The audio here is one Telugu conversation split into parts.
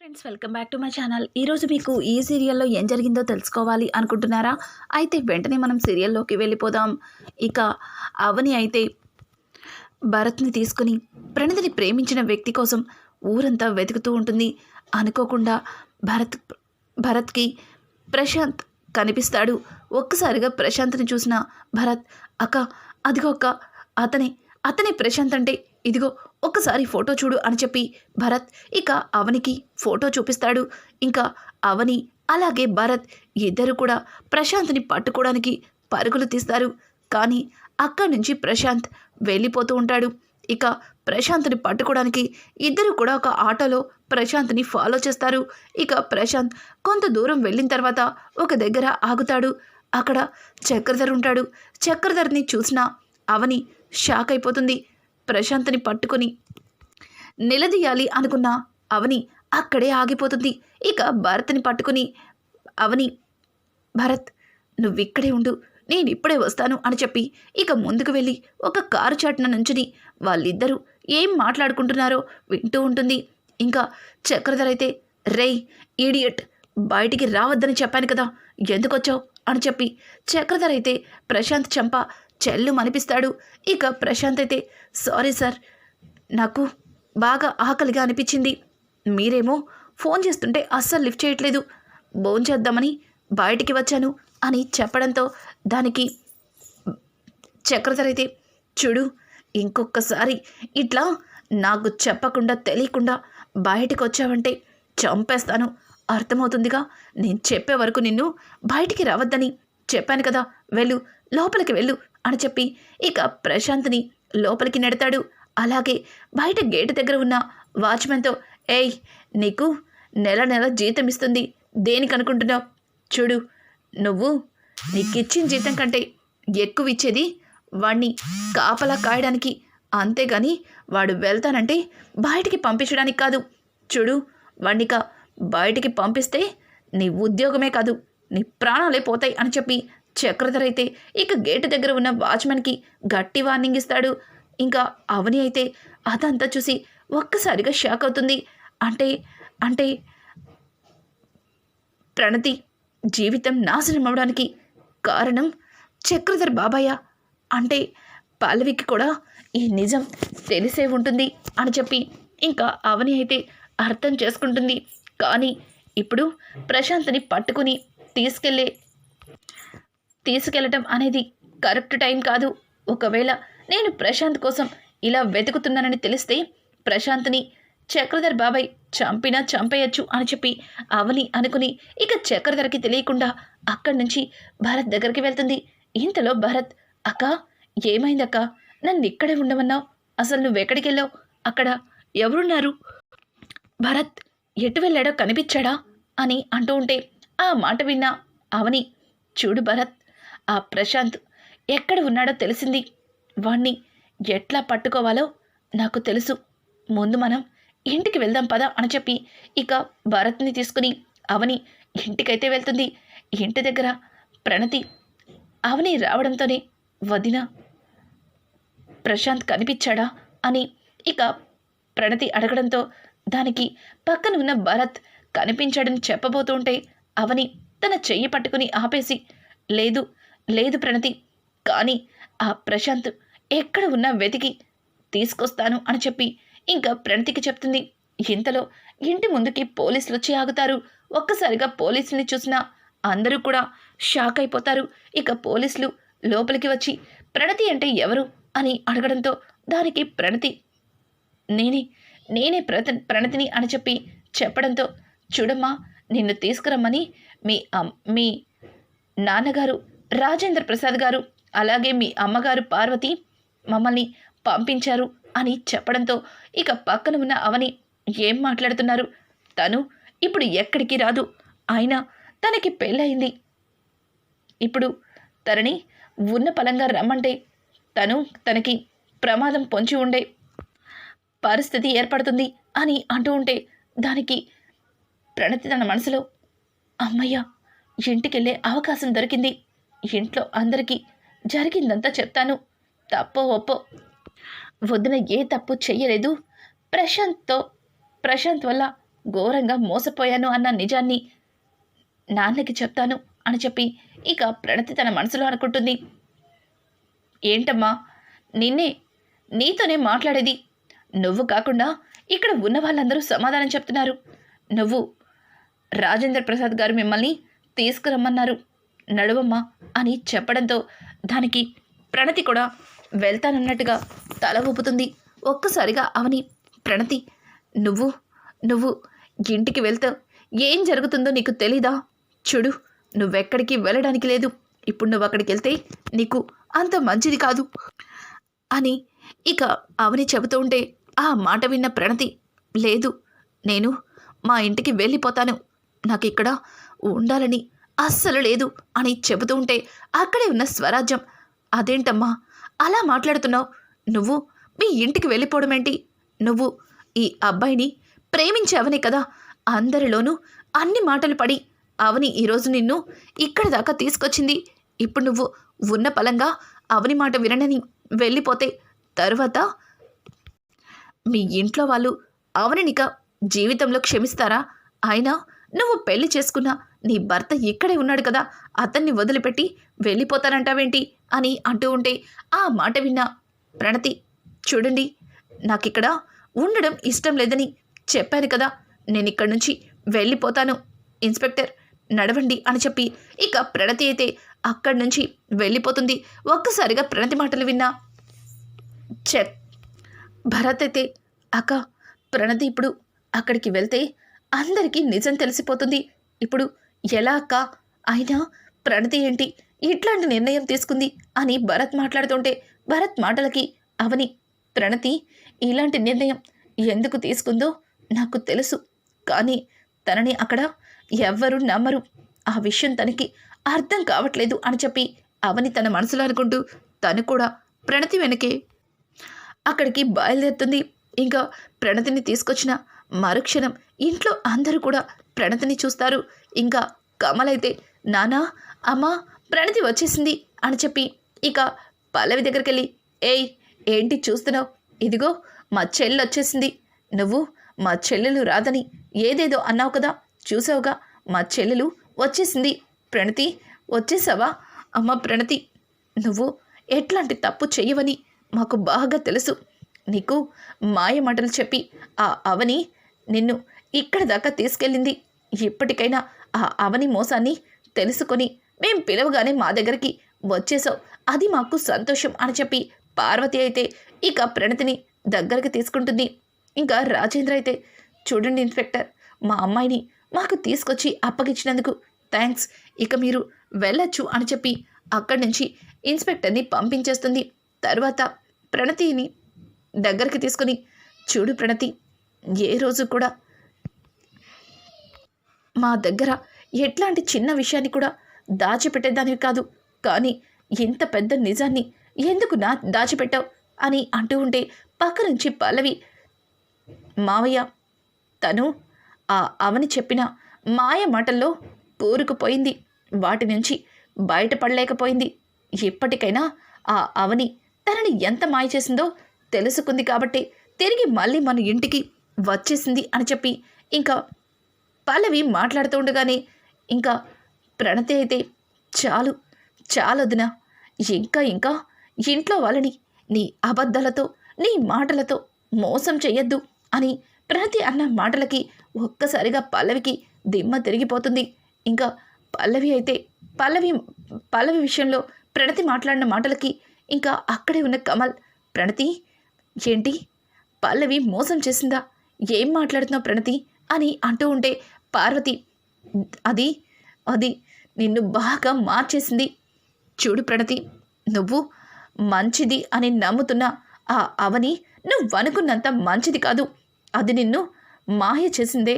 Friends, welcome back to my channel. ఈరోజు మీకు ఈ సీరియల్లో ఏం జరిగిందో తెలుసుకోవాలి అనుకుంటున్నారా? అయితే వెంటనే మనం సీరియల్లోకి వెళ్ళిపోదాం. ఇక అవని అయితే భరత్ని తీసుకుని ప్రణతిని ప్రేమించిన వ్యక్తి కోసం ఊరంతా వెతుకుతూ ఉంటుంది. అనుకోకుండా భరత్కి ప్రశాంత్ కనిపిస్తాడు. ఒక్కసారిగా ప్రశాంత్ని చూసిన భరత్, అక్క అదిగో అక్క, అతనే ప్రశాంత్ అంటే, ఇదిగో ఒక్కసారి ఫోటో చూడు అని చెప్పి భరత్ ఇక అవనికి ఫోటో చూపిస్తాడు. ఇంకా అవని అలాగే భరత్ ఇద్దరు కూడా ప్రశాంత్ని పట్టుకోవడానికి పరుగులు తీస్తారు. కానీ అక్కడి నుంచి ప్రశాంత్ వెళ్ళిపోతూ ఉంటాడు. ఇక ప్రశాంత్ని పట్టుకోవడానికి ఇద్దరు కూడా ఒక ఆటోలో ప్రశాంత్ని ఫాలో చేస్తారు. ఇక ప్రశాంత్ కొంత దూరం వెళ్ళిన తర్వాత ఒక దగ్గర ఆగుతాడు. అక్కడ చక్రధర్ ఉంటాడు. చక్రధర్ని చూసిన అవని షాక్ అయిపోతుంది. ప్రశాంత్ని పట్టుకొని నిలదీయాలి అనుకున్న అవని అక్కడే ఆగిపోతుంది. ఇక భరత్ని పట్టుకుని అవని, భరత్ నువ్విక్కడే ఉండు, నేను ఇప్పుడే వస్తాను అని చెప్పి ఇక ముందుకు వెళ్ళి ఒక కారు చాటున నుంచుని వాళ్ళిద్దరూ ఏం మాట్లాడుకుంటున్నారో వింటూ ఉంటుంది. ఇంకా చక్రధర్ అయితే, రేయ్ ఈడియట్, బయటికి రావద్దని చెప్పాను కదా, ఎందుకొచ్చావు అని చెప్పి చక్రధర్ అయితే ప్రశాంత్ చెంప చెల్లు మనిపిస్తాడు. ఇక ప్రశాంత్ అయితే, సారీ సార్, నాకు బాగా ఆకలిగా అనిపించింది, మీరేమో ఫోన్ చేస్తుంటే అస్సలు లిఫ్ట్ చేయట్లేదు, భోంచేద్దామని బయటికి వచ్చాను అని చెప్పడంతో దానికి చక్రధర్ అయితే, చూడు ఇంకొకసారి ఇట్లా నాకు చెప్పకుండా తెలియకుండా బయటికి వచ్చావంటే చంపేస్తాను, అర్థమవుతుందిగా, నేను చెప్పే వరకు నిన్ను బయటికి రావద్దని చెప్పాను కదా, వెళ్ళు, లోపలికి వెళ్ళు అని చెప్పి ఇక ప్రశాంత్ని లోపలికి నెడతాడు. అలాగే బయట గేటు దగ్గర ఉన్న వాచ్మెన్తో, ఏయ్ నీకు నెల నెల జీతం ఇస్తుంది, దేనికనుకుంటున్నావు, చూడు నువ్వు నీకిచ్చిన జీతం కంటే ఎక్కువ ఇచ్చేది వాణ్ణి కాపలా కాయడానికి, అంతేగాని వాడు వెళ్తానంటే బయటికి పంపించడానికి కాదు, చూడు వాణ్ణిక బయటికి పంపిస్తే నీ ఉద్యోగమే కాదు నీ ప్రాణాలే పోతాయి అని చెప్పి చక్రధర్ అయితే ఇక గేటు దగ్గర ఉన్న వాచ్మెన్కి గట్టి వార్నింగ్ ఇస్తాడు. ఇంకా అవని అయితే అదంతా చూసి ఒక్కసారిగా షాక్ అవుతుంది. అంటే ప్రణతి జీవితం నాశనం అవడానికి కారణం చక్రధర్ బాబాయ్య అంటే పల్లవికి కూడా ఈ నిజం తెలిసే ఉంటుంది అని చెప్పి ఇంకా అవని అయితే అర్థం చేసుకుంటుంది. కానీ ఇప్పుడు ప్రశాంత్ని పట్టుకుని తీసుకెళ్ళటం అనేది కరెక్ట్ టైం కాదు. ఒకవేళ నేను ప్రశాంత్ కోసం ఇలా వెతుకుతున్నానని తెలిస్తే ప్రశాంత్ని చక్రధర్ బాబాయ్ చంపేయచ్చు అని చెప్పి అవని అనుకుని ఇక చక్రధర్కి తెలియకుండా అక్కడి నుంచి భరత్ దగ్గరికి వెళ్తుంది. ఇంతలో భరత్, అక్క ఏమైందక్క, నన్ను ఇక్కడే ఉండమన్నావు, అసలు నువ్వెక్కడికి వెళ్ళావు, అక్కడ ఎవరున్నారు, భరత్ ఎటు వెళ్ళాడో కనిపించాడా అని అంటూ ఉంటే ఆ మాట విన్న అవని, చూడు భరత్, ఆ ప్రశాంత్ ఎక్కడ ఉన్నాడో తెలిసింది, వాణ్ణి ఎట్లా పట్టుకోవాలో నాకు తెలుసు, ముందు మనం ఇంటికి వెళ్దాం పదా అని చెప్పి ఇక భరత్ని తీసుకుని అవని ఇంటికైతే వెళ్తుంది. ఇంటి దగ్గర ప్రణతి అవని రావడంతోనే, వదిన ప్రశాంత్ కనిపించాడా అని ఇక ప్రణతి అడగడంతో దానికి పక్కన ఉన్న భరత్ కనిపించాడని చెప్పబోతుంటే అవని తన చెయ్యి పట్టుకుని ఆపేసి, లేదు ప్రణతి, కానీ ఆ ప్రశాంత్ ఎక్కడ ఉన్నా వెతికి తీసుకొస్తాను అని చెప్పి ఇంకా ప్రణతికి చెప్తుంది. ఇంతలో ఇంటి ముందుకి పోలీసులు వచ్చి ఆగుతారు. ఒక్కసారిగా పోలీసుల్ని చూసిన అందరూ కూడా షాక్ అయిపోతారు. ఇక పోలీసులు లోపలికి వచ్చి ప్రణతి అంటే ఎవరు అని అడగడంతో దానికి ప్రణతి, నేనే ప్రణతిని అని చెప్పి చెప్పడంతో, చూడమ్మా, నిన్ను తీసుకురమ్మని మీ నాన్నగారు రాజేంద్ర ప్రసాద్ గారు అలాగే మీ అమ్మగారు పార్వతి మమ్మల్ని పంపించారు అని చెప్పడంతో ఇక పక్కన ఉన్న అవని, ఏం మాట్లాడుతున్నారు, తను ఇప్పుడు ఎక్కడికి రాదు, అయినా తనకి పెళ్ళయింది, ఇప్పుడు తనని ఉన్న పలంగా రమ్మంటే తనకి ప్రమాదం పొంచి ఉండే పరిస్థితి ఏర్పడుతుంది అని అంటూ ఉంటే దానికి ప్రణతి తన మనసులో, అమ్మయ్య ఇంటికెళ్ళే అవకాశం దొరికింది, ఇంట్లో అందరికీ జరిగిందంతా చెప్తాను, తప్పో ఒప్పో వదిన ఏ తప్పు చెయ్యలేదు, ప్రశాంత్ వల్ల ఘోరంగా మోసపోయాను అన్న నిజాన్ని నాన్నకి చెప్తాను అని చెప్పి ఇక ప్రణతి తన మనసులో అనుకుంటుంది. ఏంటమ్మా, నీతోనే మాట్లాడేది. నువ్వు కాకుండా ఇక్కడ ఉన్న వాళ్ళందరూ సమాధానం చెప్తున్నారు. నువ్వు రాజేంద్ర ప్రసాద్ గారు మిమ్మల్ని తీసుకురమ్మన్నారు, నడువమ్మా అని చెప్పడంతో దానికి ప్రణతి కూడా వెళ్తానన్నట్టుగా తల ఊపుతుంది. ఒక్కసారిగా అవని, ప్రణతి, నువ్వు ఇంటికి వెళ్తావు, ఏం జరుగుతుందో నీకు తెలీదా? చూడు, నువ్వెక్కడికి వెళ్ళడానికి లేదు. ఇప్పుడు నువ్వు అక్కడికి వెళ్తే నీకు అంత మంచిది కాదు అని ఇక అవని చెబుతూ ఉంటే ఆ మాట విన్న ప్రణతి, లేదు, నేను మా ఇంటికి వెళ్ళిపోతాను, నాకు ఇక్కడ ఉండాలని అస్సలు లేదు అని చెబుతూ ఉంటే అక్కడే ఉన్న స్వరాజ్యం, అదేంటమ్మా అలా మాట్లాడుతున్నావు? నువ్వు మీ ఇంటికి వెళ్ళిపోవడం ఏంటి? నువ్వు ఈ అబ్బాయిని ప్రేమించావనే కదా అందరిలోనూ అన్ని మాటలు పడి అవని ఈరోజు నిన్ను ఇక్కడి దాకా తీసుకొచ్చింది. ఇప్పుడు నువ్వు ఉన్న పలంగా అవని మాట వినని వెళ్ళిపోతే తరువాత మీ ఇంట్లో వాళ్ళు అవనినిక జీవితంలో క్షమిస్తారా? అయినా నువ్వు పెళ్లి చేసుకున్న నీ భర్త ఇక్కడే ఉన్నాడు కదా, అతన్ని వదిలిపెట్టి వెళ్ళిపోతానంటావేంటి అని అంటూ ఉంటే ఆ మాట విన్న ప్రణతి, చూడండి, నాకిక్కడ ఉండడం ఇష్టం లేదని చెప్పాను కదా, నేను ఇక్కడి నుంచి వెళ్ళిపోతాను, ఇన్స్పెక్టర్ నడవండి అని చెప్పి ఇక ప్రణతి అయితే అక్కడి నుంచి వెళ్ళిపోతుంది. ఒక్కసారిగా ప్రణతి మాటలు విన్నా భరత్ అయితే, అక్క, ప్రణతి ఇప్పుడు అక్కడికి వెళ్తే అందరికీ నిజం తెలిసిపోతుంది, ఇప్పుడు ఎలా అక్క? అయినా ప్రణతి ఏంటి ఇట్లాంటి నిర్ణయం తీసుకుంది అని భరత్ మాట్లాడుతుంటే భరత్ మాటలకి అవని, ప్రణతి ఇలాంటి నిర్ణయం ఎందుకు తీసుకుందో నాకు తెలుసు, కానీ తనని అక్కడ ఎవ్వరూ నమ్మరు, ఆ విషయం తనకి అర్థం కావట్లేదు అని చెప్పి అవని తన మనసులో అనుకుంటూ తను కూడా ప్రణతి వెనకే అక్కడికి బయలుదేరుతుంది. ఇంకా ప్రణతిని తీసుకొచ్చిన మరుక్షణం ఇంట్లో అందరూ కూడా ప్రణతిని చూస్తారు. ఇంకా కమల్ అయితే, నానా, అమ్మా, ప్రణతి వచ్చేసింది అని చెప్పి ఇక పల్లవి దగ్గరికి వెళ్ళి, ఏయ్, ఏంటి చూస్తున్నావు? ఇదిగో మా చెల్లి వచ్చేసింది. నువ్వు మా చెల్లెలు రాదని ఏదేదో అన్నావు కదా, చూసావుగా, మా చెల్లెలు వచ్చేసింది. ప్రణతి, వచ్చేసావా? అమ్మ ప్రణతి, నువ్వు ఎట్లాంటి తప్పు చెయ్యవని మాకు బాగా తెలుసు. నీకు మాయ మాటలు చెప్పి ఆ అవని నిన్ను ఇక్కడ దాకా తీసుకెళ్ళింది. ఇప్పటికైనా ఆ అవని మోసాన్ని తెలుసుకొని మేం పిలవగానే మా దగ్గరికి వచ్చేసావు, అది మాకు సంతోషం అని చెప్పి పార్వతి అయితే ఇక ప్రణతిని దగ్గరికి తీసుకుంటుంది. ఇంకా రాజేంద్ర అయితే, చూడండి ఇన్స్పెక్టర్, మా అమ్మాయిని మాకు తీసుకొచ్చి అప్పగించినందుకు థ్యాంక్స్, ఇక మీరు వెళ్ళొచ్చు అని చెప్పి అక్కడి నుంచి ఇన్స్పెక్టర్ని పంపించేస్తుంది. తర్వాత ప్రణతిని దగ్గరికి తీసుకుని, చూడు ప్రణతి, ఏ రోజు కూడా మా దగ్గర ఎట్లాంటి చిన్న విషయాన్ని కూడా దాచిపెట్టేదానివి కాదు, కానీ ఇంత పెద్ద నిజాన్ని ఎందుకు దాచిపెట్టావు అని అంటూ ఉంటే పక్క నుంచి పల్లవి, మావయ్య, తను ఆ అవని చెప్పిన మాయ మాటల్లో కూరుకుపోయింది, వాటి నుంచి బయటపడలేకపోయింది. ఇప్పటికైనా ఆ అవని తనని ఎంత మాయ చేసిందో తెలుసుకుంది కాబట్టి తిరిగి మళ్ళీ మన ఇంటికి వచ్చేసింది అని చెప్పి ఇంకా పల్లవి మాట్లాడుతూ ఉండగానే ఇంకా ప్రణతి అయితే, చాలు చాలొదినా, ఇంకా ఇంట్లో వాళ్ళని నీ అబద్ధాలతో నీ మాటలతో మోసం చెయ్యొద్దు అని ప్రణతి అన్న మాటలకి ఒక్కసారిగా పల్లవికి దిమ్మ తిరిగిపోతుంది. ఇంకా పల్లవి అయితే పల్లవి విషయంలో ప్రణతి మాట్లాడిన మాటలకి ఇంకా అక్కడే ఉన్న కమల్, ప్రణతి ఏంటి, పల్లవి మోసం చేసిందా? ఏం మాట్లాడుతున్నావు ప్రణతి అని అంటూ ఉంటే పార్వతి, అది నిన్ను బాగా మార్చేసింది. చూడు ప్రణతి, నువ్వు మంచిది అని నమ్ముతున్న ఆ అవని నువ్వనుకున్నంత మంచిది కాదు, అది నిన్ను మాయ చేసిందే.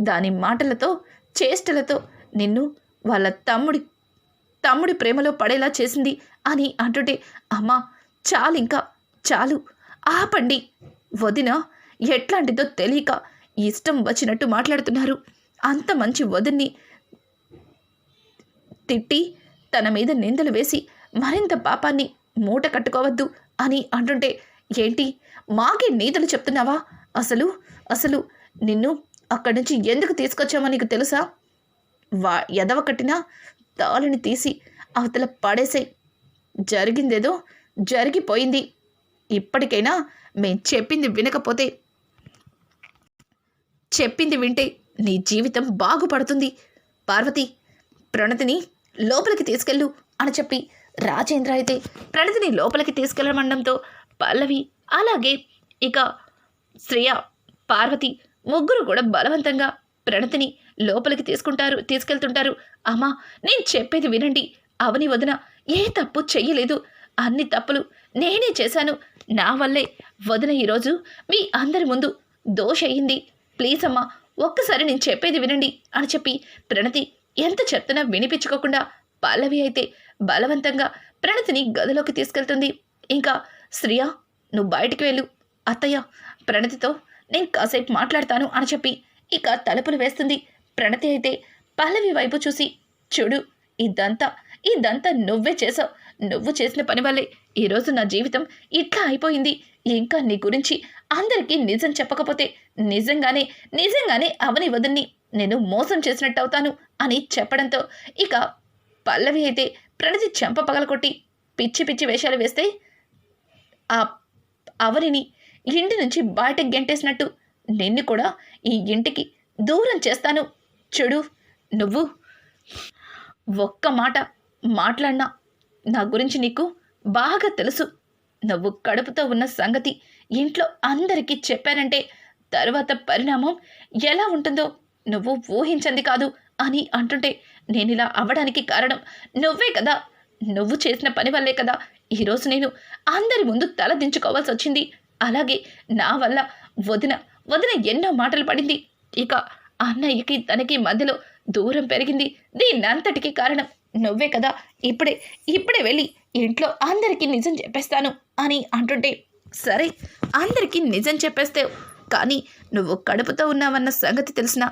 దాని మాటలతో చేష్టలతో నిన్ను వాళ్ళ తమ్ముడి ప్రేమలో పడేలా చేసింది అని అంటుంటే, అమ్మా చాలు ఆపండి, వదిన ఎట్లాంటిదో తెలియక ఇష్టం వచ్చినట్టు మాట్లాడుతున్నారు. అంత మంచి వదిన్ని తిట్టి తన మీద నిందలు వేసి మరింత పాపాన్ని మూట కట్టుకోవద్దు అని అంటుంటే, ఏంటి మాకే నీతులు చెప్తున్నావా? అసలు నిన్ను అక్కడి నుంచి ఎందుకు తీసుకొచ్చామో నీకు తెలుసా? ఎదవ కట్టినా తాళిని తీసి అవతల పడేసే. జరిగిందేదో జరిగిపోయింది. ఇప్పటికైనా మేం చెప్పింది వింటే నీ జీవితం బాగుపడుతుంది. పార్వతి, ప్రణతిని లోపలికి తీసుకెళ్ళు అని చెప్పి రాజేంద్ర అయితే ప్రణతిని లోపలికి తీసుకెళ్ళమండంతో పల్లవి అలాగే ఇక శ్రేయ, పార్వతి ముగ్గురు కూడా బలవంతంగా ప్రణతిని లోపలికి తీసుకెళ్తుంటారు. అమ్మా, నేను చెప్పేది వినండి. అవని వదిన ఏ తప్పు చెయ్యలేదు. అన్ని తప్పులు నేనే చేశాను. నా వల్లే వదిన ఈరోజు మీ అందరి ముందు దోష అయింది. ప్లీజ్ అమ్మా, ఒక్కసారి నేను చెప్పేది వినండి అని చెప్పి ప్రణతి ఎంత చెప్తున్నా వినిపించుకోకుండా పల్లవి అయితే బలవంతంగా ప్రణతిని గదిలోకి తీసుకెళ్తుంది. ఇంకా శ్రియా, నువ్వు బయటికి వెళ్ళు. అత్తయ్య, ప్రణతితో నేను కాసేపు మాట్లాడతాను అని చెప్పి ఇక తలుపులు వేస్తుంది. ప్రణతి అయితే పల్లవి వైపు చూసి, చూడు, ఇదంతా నువ్వే చేసావు. నువ్వు చేసిన పని వల్లే ఈరోజు నా జీవితం ఇట్లా అయిపోయింది. ఇంకా నీ గురించి అందరికీ నిజం చెప్పకపోతే నిజంగానే అవని వదిన్ని నేను మోసం చేసినట్టు అవుతాను అని చెప్పడంతో ఇక పల్లవి అయితే ప్రణతి చెంప పగలకొట్టి పిచ్చి పిచ్చి వేషాలు వేస్తే ఆ అవనిని ఇంటి నుంచి బయటకు గెంటేసినట్టు నిన్ను కూడా ఈ ఇంటికి దూరం చేస్తాను. చూడు, నువ్వు ఒక్క మాట మాట్లాడినా నా గురించి నీకు బాగా తెలుసు. నువ్వు కడుపుతో ఉన్న సంగతి ఇంట్లో అందరికీ చెప్పానంటే తరువాత పరిణామం ఎలా ఉంటుందో నువ్వు ఊహించంది కాదు అని అంటుంటే, నేను ఇలా అవ్వడానికి కారణం నువ్వే కదా. నువ్వు చేసిన పని వల్లే కదా ఈరోజు నేను అందరి ముందు తల దించుకోవాల్సి వచ్చింది. అలాగే నా వల్ల వదిన ఎన్నో మాటలు పడింది. ఇక అన్నయ్యకి తనకి మధ్యలో దూరం పెరిగింది. దీన్నంతటికీ కారణం నువ్వే కదా. ఇప్పుడే వెళ్ళి ఇంట్లో అందరికీ నిజం చెప్పేస్తాను అని అంటుంటే, సరే, అందరికీ నిజం చెప్పేస్తావు, కానీ నువ్వు కడుపుతో ఉన్నావన్న సంగతి తెలిసిన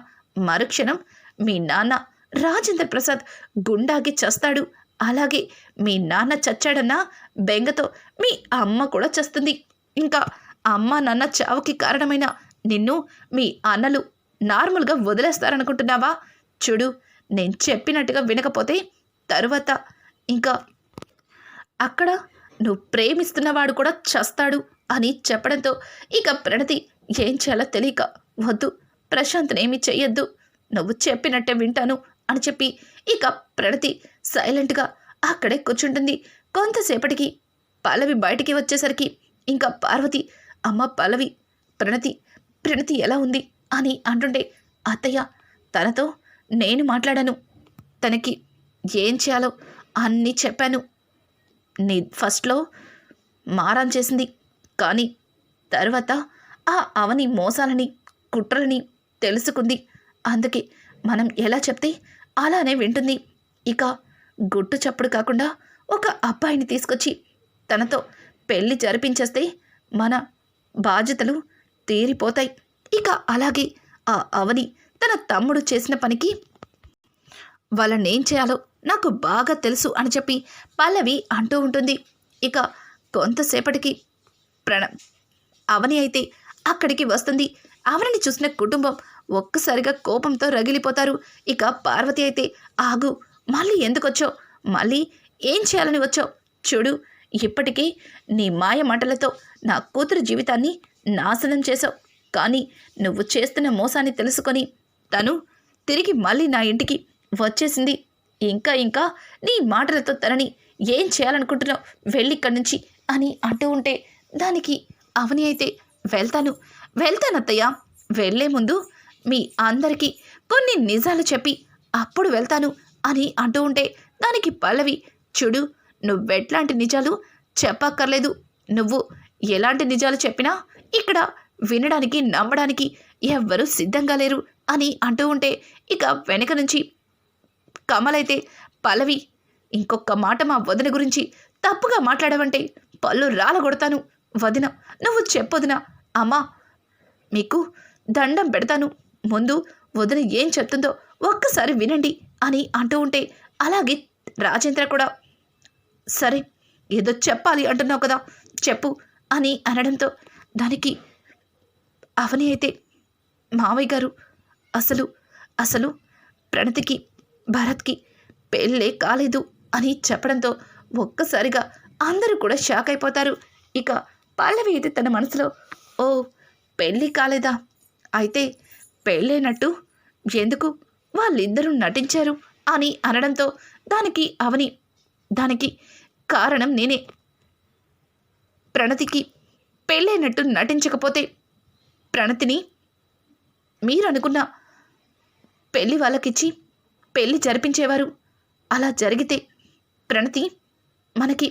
మరుక్షణం మీ నాన్న రాజేంద్ర ప్రసాద్ గుండాకి చస్తాడు. అలాగే మీ నాన్న చచ్చాడన్న బెంగతో మీ అమ్మ కూడా చస్తుంది. ఇంకా అమ్మ నాన్న చావుకి కారణమైన నిన్ను మీ అన్నలు నార్మల్గా వదిలేస్తారనుకుంటున్నావా? చూడు, నేను చెప్పినట్టుగా వినకపోతే తరువాత ఇంకా అక్కడ నువ్వు ప్రేమిస్తున్నవాడు కూడా చస్తాడు అని చెప్పడంతో ఇక ప్రణతి ఏం చేయాలో తెలియక, వద్దు, ప్రశాంత్నేమీ చెయ్యొద్దు, నువ్వు చెప్పినట్టే వింటాను అని చెప్పి ఇక ప్రణతి సైలెంట్గా అక్కడే కూర్చుంటుంది. కొంతసేపటికి పల్లవి బయటికి వచ్చేసరికి ఇంకా పార్వతి, అమ్మ పల్లవి, ప్రణతి ఎలా ఉంది అని అంటుంటే, అత్తయ్య, తనతో నేను మాట్లాడాను. తనకి ఏం చేయాలో అన్నీ చెప్పాను. ఫస్ట్లో మారాన్ చేసింది, కానీ తర్వాత ఆ అవని మోసాలని కుట్రలని తెలుసుకుంది. అందుకే మనం ఎలా చెప్తే అలానే వింటుంది. ఇక గుట్టు చప్పుడు కాకుండా ఒక అబ్బాయిని తీసుకొచ్చి తనతో పెళ్లి జరిపించేస్తే మన బాధ్యతలు తీరిపోతాయి. ఇక అలాగే ఆ అవని తన తమ్ముడు చేసిన పనికి వాళ్ళనేం చేయాలో నాకు బాగా తెలుసు అని చెప్పి పల్లవి అంటూ ఉంటుంది. ఇక కొంతసేపటికి అవని అయితే అక్కడికి వస్తుంది. అవనిని చూసిన కుటుంబం ఒక్కసారిగా కోపంతో రగిలిపోతారు. ఇక పార్వతి అయితే, ఆగు, మళ్ళీ ఎందుకొచ్చావు? మళ్ళీ ఏం చేయాలని వచ్చావు? చూడు, ఇప్పటికీ నీ మాయ మాటలతో నా కూతురు జీవితాన్ని నాశనం చేశావు. కానీ నువ్వు చేస్తున్న మోసాన్ని తెలుసుకొని తను తిరిగి మళ్ళీ నా ఇంటికి వచ్చేసింది. ఇంకా నీ మాటలతో తనని ఏం చేయాలనుకుంటున్నావు? వెళ్ళిక్కడి నుంచి అని అంటూ ఉంటే దానికి అవని అయితే, వెళ్తానత్తయ్య, వెళ్లే ముందు మీ అందరికీ కొన్ని నిజాలు చెప్పి అప్పుడు వెళ్తాను అని అంటూ ఉంటే దానికి పల్లవి, చూడు, నువ్వెట్లాంటి నిజాలు చెప్పక్కర్లేదు. నువ్వు ఎలాంటి నిజాలు చెప్పినా ఇక్కడ వినడానికి నమ్మడానికి ఎవ్వరూ సిద్ధంగా లేరు అని అంటూ ఉంటే ఇక వెనక నుంచి కమలైతే, పల్లవి, ఇంకొక మాట మా వదిన గురించి తప్పుగా మాట్లాడవంటే పళ్ళు రాలగొడతాను. వదిన, నువ్వు చెప్పొదిన. అమ్మా, మీకు దండం పెడతాను. ముందు వదిన ఏం చెప్తుందో ఒక్కసారి వినండి అని అంటూ ఉంటే అలాగే రాజేంద్ర కూడా, సరే, ఏదో చెప్పాలి అంటున్నావు కదా, చెప్పు అని అనడంతో దానికి అవని అయితే, మావయ్య గారు, అసలు అసలు ప్రణతికి భరత్కి పెళ్ళే కాలేదు అని చెప్పడంతో ఒక్కసారిగా అందరూ కూడా షాక్ అయిపోతారు. ఇక పల్లవి అయితే తన మనసులో, ఓ పెళ్ళి కాలేదా, అయితే పెళ్ళైనట్టు ఎందుకు వాళ్ళిద్దరూ నటించారు అని అనడంతో దానికి కారణం నేనే. ప్రణతికి పెళ్ళైనట్టు నటించకపోతే ప్రణతిని మీరనుకున్న పెళ్ళి వాళ్ళకిచ్చి పెళ్ళి జరిపించేవారు. అలా జరిగితే ప్రణతి మనకి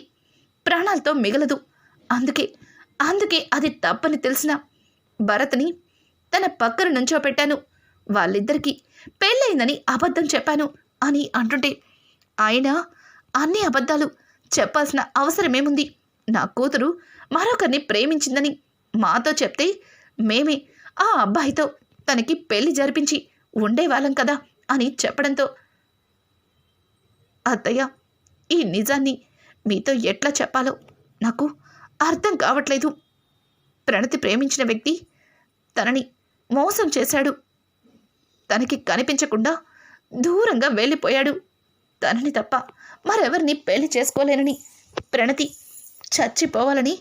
ప్రాణాలతో మిగలదు. అందుకే అది తప్పని తెలిసిన భరత్ని తన పక్కన నుంచోపెట్టాను. వాళ్ళిద్దరికీ పెళ్ళయిందని అబద్ధం చెప్పాను అని అంటుంటే, ఆయన అన్ని అబద్ధాలు చెప్పాల్సిన అవసరమేముంది? నా కూతురు మరొకరిని ప్రేమించిందని మాతో చెప్తే మేమే ఆ అబ్బాయితో తనకి పెళ్లి జరిపించి ఉండేవాళ్ళం కదా అని చెప్పడంతో, అత్తయ్య, ఈ నిజాన్ని మీతో ఎట్లా చెప్పాలో నాకు అర్థం కావట్లేదు. ప్రణతి ప్రేమించిన వ్యక్తి తనని మోసం చేశాడు. తనకి కనిపించకుండా దూరంగా వెళ్ళిపోయాడు. తనని తప్ప మరెవరిని పెళ్లి చేసుకోలేనని ప్రణతి చచ్చిపోవాలని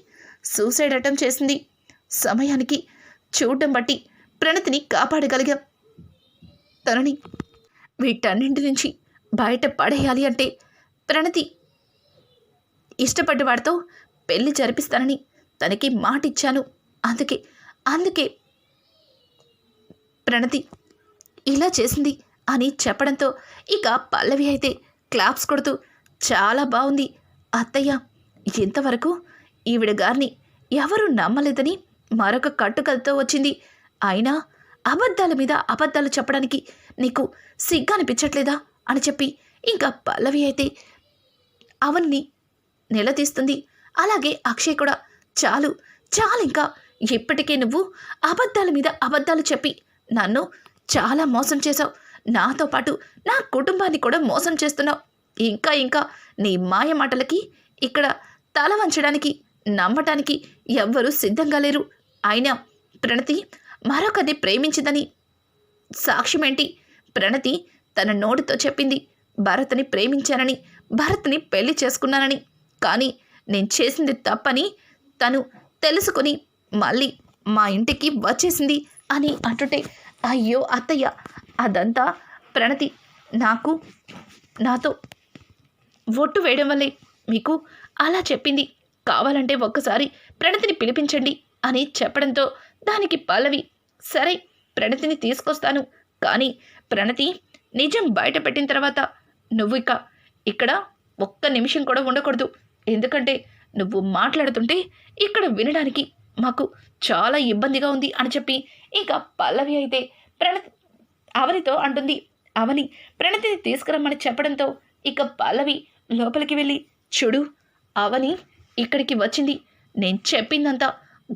సూసైడ్ అటెంప్ట్ చేసింది. సమయానికి చూడడం బట్టి ప్రణతిని కాపాడగలిగాం. తనని వీటన్నింటి నుంచి బయట పడేయాలి అంటే ప్రణతి ఇష్టపడ్డవాడితో పెళ్లి జరిపిస్తానని తనకి మాటిచ్చాను. అందుకే ప్రణతి ఇలా చేసింది అని చెప్పడంతో ఇక పల్లవి అయితే క్లాప్స్ కొడుతూ, చాలా బాగుంది అత్తయ్య, ఇంతవరకు ఈవిడ గారిని ఎవరూ నమ్మలేదని మరొక కట్టుకథతో వచ్చింది. అయినా అబద్ధాల మీద అబద్ధాలు చెప్పడానికి నీకు సిగ్గనిపించట్లేదా అని చెప్పి ఇంకా పల్లవి అయితే అవన్ని నిలదీస్తుంది. అలాగే అక్షయ్ కూడా, చాలు ఇంకా ఇప్పటికే నువ్వు అబద్ధాల మీద అబద్ధాలు చెప్పి నన్ను చాలా మోసం చేశావు. నాతో పాటు నా కుటుంబాన్ని కూడా మోసం చేస్తున్నావు. ఇంకా నీ మాయ మాటలకి ఇక్కడ తల వంచడానికి నమ్మటానికి ఎవ్వరూ సిద్ధంగా లేరు. అయినా ప్రణతి మరొకరిని ప్రేమించిందని సాక్ష్యమేంటి? ప్రణతి తన నోటితో చెప్పింది భరత్ని ప్రేమించానని, భరత్ని పెళ్లి చేసుకున్నానని. కానీ నేను చేసింది తప్పని తను తెలుసుకుని మళ్ళీ మా ఇంటికి వచ్చేసింది అని అంటుంటే, అయ్యో అత్తయ్య, అదంతా ప్రణతి నాతో ఒట్టు వేయడం వల్లే మీకు అలా చెప్పింది. కావాలంటే ఒక్కసారి ప్రణతిని పిలిపించండి అని చెప్పడంతో దానికి పల్లవి, సరే ప్రణతిని తీసుకొస్తాను, కానీ ప్రణతి నిజం బయట పెట్టిన తర్వాత నువ్వు ఇక్కడ ఒక్క నిమిషం కూడా ఉండకూడదు. ఎందుకంటే నువ్వు మాట్లాడుతుంటే ఇక్కడ వినడానికి మాకు చాలా ఇబ్బందిగా ఉంది అని చెప్పి ఇంకా పల్లవి అయితే అవనితో అంటుంది. అవని ప్రణతిని తీసుకురమ్మని చెప్పడంతో ఇక పల్లవి లోపలికి వెళ్ళి, చూడు, అవని ఇక్కడికి వచ్చింది. నేను చెప్పిందంతా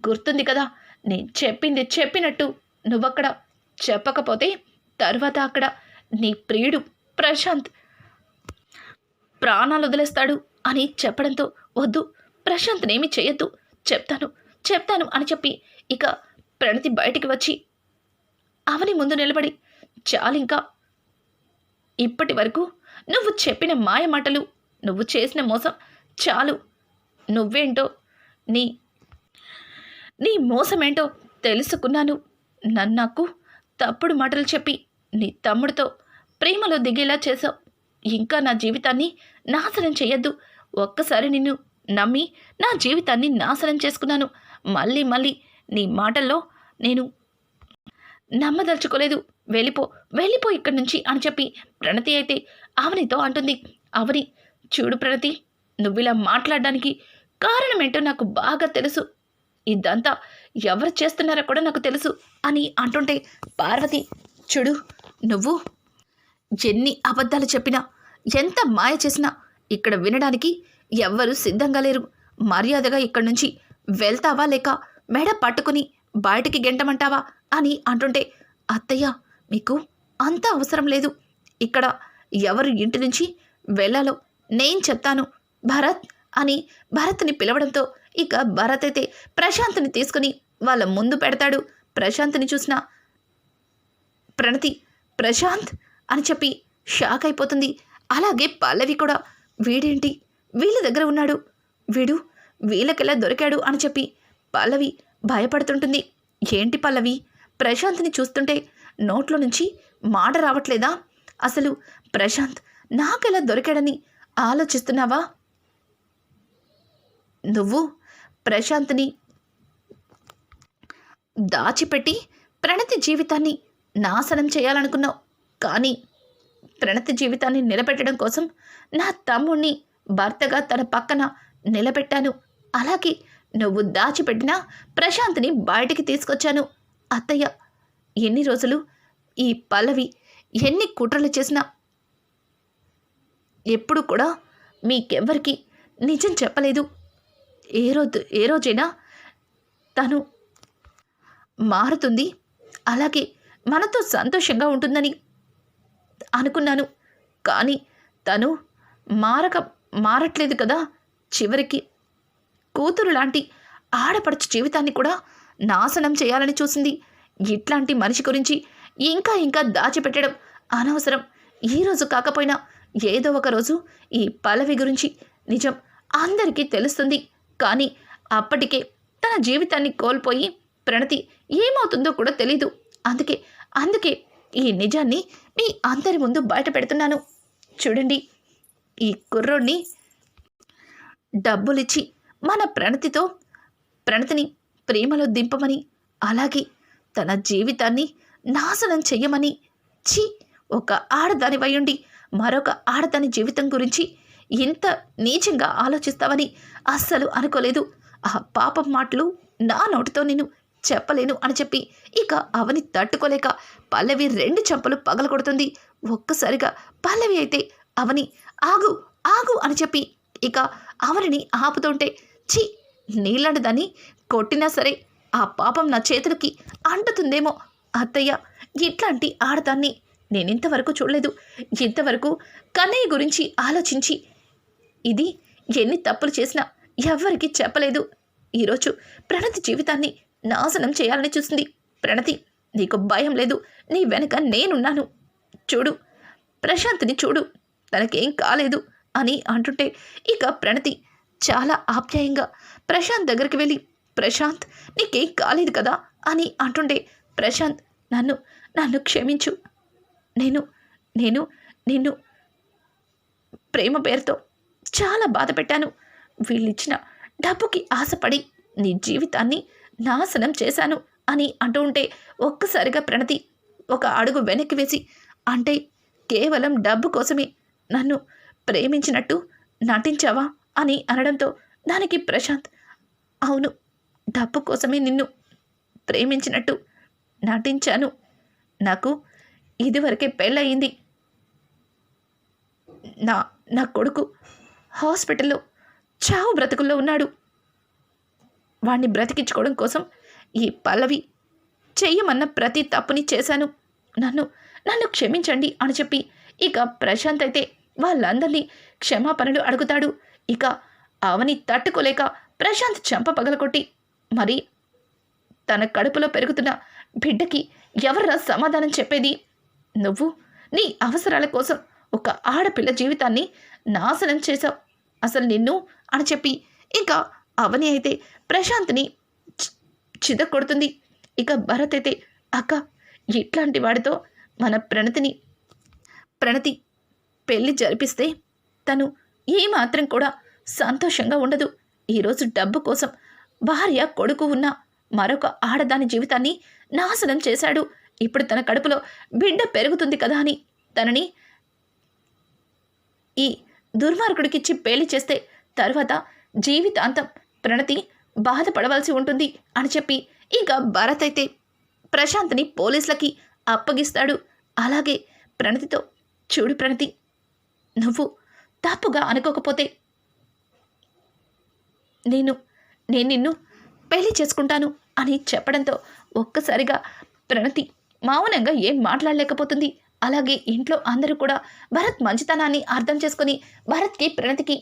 గుర్తుంది కదా? నేను చెప్పింది చెప్పినట్టు నువ్వక్కడ చెప్పకపోతే తర్వాత అక్కడ నీ ప్రియుడు ప్రశాంత్ ప్రాణాలు వదిలేస్తాడు అని చెప్పడంతో, వద్దు, ప్రశాంత్నేమి చేయొద్దు, చెప్తాను అని చెప్పి ఇక ప్రణతి బయటికి వచ్చి అవని ముందు నిలబడి, చాలింకా, ఇప్పటి వరకు నువ్వు చెప్పిన మాయ మాటలు, నువ్వు చేసిన మోసం చాలు. నువ్వేంటో నీ మోసమేంటో తెలుసుకున్నాను. నాకు తప్పుడు మాటలు చెప్పి నీ తమ్ముడితో ప్రేమలో దిగేలా చేశావు. ఇంకా నా జీవితాన్ని నాశనం చేయొద్దు. ఒక్కసారి నిన్ను నమ్మి నా జీవితాన్ని నాశనం చేసుకున్నాను. మళ్ళీ నీ మాటల్లో నేను నమ్మదలుచుకోలేదు. వెళ్ళిపో ఇక్కడి నుంచి అని చెప్పి ప్రణతి అయితే అవనితో అంటుంది. అవని, చూడు ప్రణతి, నువ్విలా మాట్లాడడానికి కారణమేంటో నాకు బాగా తెలుసు. ఇదంతా ఎవరు చేస్తున్నారో కూడా నాకు తెలుసు అని అంటుంటే పార్వతి, చూడు, నువ్వు ఎన్ని అబద్ధాలు చెప్పినా, ఎంత మాయ చేసినా ఇక్కడ వినడానికి ఎవ్వరూ సిద్ధంగా లేరు. మర్యాదగా ఇక్కడి నుంచి వెళ్తావా లేక మెడ పట్టుకుని బయటికి గెంటమంటావా అని అంటుంటే, అత్తయ్య, మీకు అంత అవసరం లేదు. ఇక్కడ ఎవరు ఇంటి నుంచి వెళ్ళాలో నేను చెప్తాను. భరత్ అని భరత్ని పిలవడంతో ఇక భరత్ అయితే ప్రశాంత్ని తీసుకుని వాళ్ళ ముందు పెడతాడు. ప్రశాంత్ని చూసిన ప్రణతి ప్రశాంత్ అని చెప్పి షాక్ అయిపోతుంది. అలాగే పల్లవి కూడా వీడేంటి వీళ్ళ దగ్గర ఉన్నాడు, వీడు వీళ్ళకెలా దొరికాడు అని చెప్పి పల్లవి భయపడుతుంటుంది. ఏంటి పల్లవి, ప్రశాంత్ని చూస్తుంటే నోట్లో నుంచి మాట రావట్లేదా? అసలు ప్రశాంత్ నాకెలా దొరికాడని ఆలోచిస్తున్నావా? నువ్వు ప్రశాంత్ని దాచిపెట్టి ప్రణతి జీవితాన్ని నాశనం చేయాలనుకున్నావు. కానీ ప్రణతి జీవితాన్ని నిలబెట్టడం కోసం నా తమ్ముణ్ణి భర్తగా తన పక్కన నిలబెట్టాను. అలాగే నువ్వు దాచిపెట్టిన ప్రశాంత్ని బయటికి తీసుకొచ్చాను. అత్తయ్య, ఎన్ని రోజులు ఈ పల్లవి ఎన్ని కుట్రలు చేసినా ఎప్పుడు కూడా మీకెవ్వరికి నిజం చెప్పలేదు. ఏ రోజైనా తను మారుతుంది, అలాగే మనతో సంతోషంగా ఉంటుందని అనుకున్నాను. కానీ తను మారట్లేదు కదా. చివరికి కూతురు లాంటి ఆడపడుచు జీవితాన్ని కూడా నాశనం చేయాలని చూసింది. ఇట్లాంటి మనిషి గురించి ఇంకా దాచిపెట్టడం అనవసరం. ఈరోజు కాకపోయినా ఏదో ఒక రోజు ఈ పల్లవి గురించి నిజం అందరికీ తెలుస్తుంది. కానీ అప్పటికే తన జీవితాన్ని కోల్పోయి ప్రణతి ఏమవుతుందో కూడా తెలీదు. అందుకే ఈ నిజాన్ని మీ అందరి ముందు బయట పెడుతున్నాను. చూడండి, ఈ కుర్రోడ్ని డబ్బులిచ్చి మన ప్రణతిని ప్రేమలో దింపమని, అలాగే తన జీవితాన్ని నాశనం చెయ్యమని, ఒక ఆడదాని వయ్యుండి మరొక ఆడదాని జీవితం గురించి ఇంత నీచంగా ఆలోచిస్తావని అస్సలు అనుకోలేదు. ఆ పాపం మాటలు నా నోటితో నేను చెప్పలేను అని చెప్పి ఇక అవని తట్టుకోలేక పల్లవి 2 చెంపలు పగలగొడుతుంది. ఒక్కసారిగా పల్లవి అయితే అవని ఆగు ఆగు అని చెప్పి ఇక అవనిని ఆపుతుంటే, నీళ్ళంటి దాన్ని కొట్టినా సరే ఆ పాపం నా చేతులకి అంటుతుందేమో. అత్తయ్య, ఇట్లాంటి ఆడదాన్ని నేనింతవరకు చూడలేదు. ఇంతవరకు కన్నయ్య గురించి ఆలోచించి ఇది ఎన్ని తప్పులు చేసినా ఎవ్వరికీ చెప్పలేదు. ఈరోజు ప్రణతి జీవితాన్ని నాశనం చేయాలని చూసింది. ప్రణతి, నీకు భయం లేదు, నీ వెనక నేనున్నాను. చూడు, ప్రశాంత్ని చూడు, తనకేం కాలేదు అని అంటుంటే ఇక ప్రణతి చాలా ఆప్యాయంగా ప్రశాంత్ దగ్గరికి వెళ్ళి, ప్రశాంత్, నీకేం కాలేదు కదా అని అంటుంటే, ప్రశాంత్, నన్ను క్షమించు. నేను నిన్ను ప్రేమ పేరుతో చాలా బాధ పెట్టాను. వీళ్ళిచ్చిన డబ్బుకి ఆశపడి నీ జీవితాన్ని నాశనం చేశాను అని అంటూ ఉంటే ఒక్కసారిగా ప్రణతి ఒక అడుగు వెనక్కి వేసి, అంటే కేవలం డబ్బు కోసమే నన్ను ప్రేమించినట్టు నటించావా అని అనడంతో దానికి ప్రశాంత్, అవును, డబ్బు కోసమే నిన్ను ప్రేమించినట్టు నటించాను. నాకు ఇదివరకే పెళ్ళయింది. నా కొడుకు హాస్పిటల్లో చావు బ్రతుకుల్లో ఉన్నాడు. వాణ్ణి బ్రతికించుకోవడం కోసం ఈ పల్లవి చెయ్యమన్న ప్రతి తప్పుని చేశాను. నన్ను క్షమించండి అని చెప్పి ఇక ప్రశాంత్ అయితే వాళ్ళందరినీ క్షమాపణలు అడుగుతాడు. ఇక అవని తట్టుకోలేక ప్రశాంత్ చెంప పగలకొట్టి, మరి తన కడుపులో పెరుగుతున్న బిడ్డకి ఎవర్రా సమాధానం చెప్పేది? నువ్వు నీ అవసరాల కోసం ఒక ఆడపిల్ల జీవితాన్ని నాశనం చేశావు. అసలు నిన్ను అని చెప్పి ఇక అవని అయితే ప్రశాంత్ని చిదకొడుతుంది. ఇక భరత్ అయితే, అక్క, ఇట్లాంటి వాడితో మన ప్రణతి పెళ్ళి జరిపిస్తే తను ఏమాత్రం కూడా సంతోషంగా ఉండదు. ఈరోజు డబ్బు కోసం భార్య కొడుకు ఉన్న మరొక ఆడదాని జీవితాన్ని నాశనం చేశాడు. ఇప్పుడు తన కడుపులో బిడ్డ పెరుగుతుంది కదా అని తనని ఈ దుర్మార్గుడికిచ్చి పెళ్లి చేస్తే తర్వాత జీవితాంతం ప్రణతి బాధపడవలసి ఉంటుంది అని చెప్పి ఇక భరత్ అయితే ప్రశాంత్ని పోలీసులకి అప్పగిస్తాడు. అలాగే ప్రణతితో, చూడు ప్రణతి, నువ్వు తప్పుగా అనుకోకపోతే నేను నిన్ను పెళ్లి చేసుకుంటాను అని చెప్పడంతో ఒక్కసారిగా ప్రణతి మౌనంగా ఏం మాట్లాడలేకపోతుంది. అలాగే ఇంట్లో అందరూ కూడా భరత్ మంచితనాన్ని అర్థం చేసుకొని భరత్కి ప్రణతికి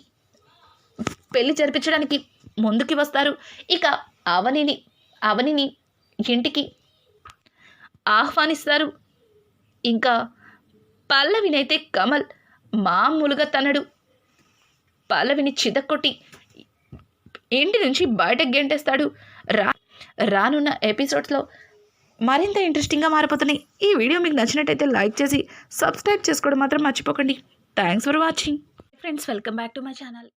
పెళ్లి జరిపించడానికి ముందుకి వస్తారు. ఇక అవనిని ఇంటికి ఆహ్వానిస్తారు. ఇంకా పల్లవినైతే కమల్ మామూలుగా తనడు. పల్లవిని చితక్కొట్టి ఇంటి నుంచి బయటకు గెంటేస్తాడు. రానున్న ఎపిసోడ్స్లో మరింత ఇంట్రెస్టింగ్గా మారిపోతున్నాయి. ఈ వీడియో మీకు నచ్చినట్టయితే లైక్ చేసి సబ్స్క్రైబ్ చేసుకోవడం మాత్రం మర్చిపోకండి. Thanks for watching friends. Welcome back to my channel.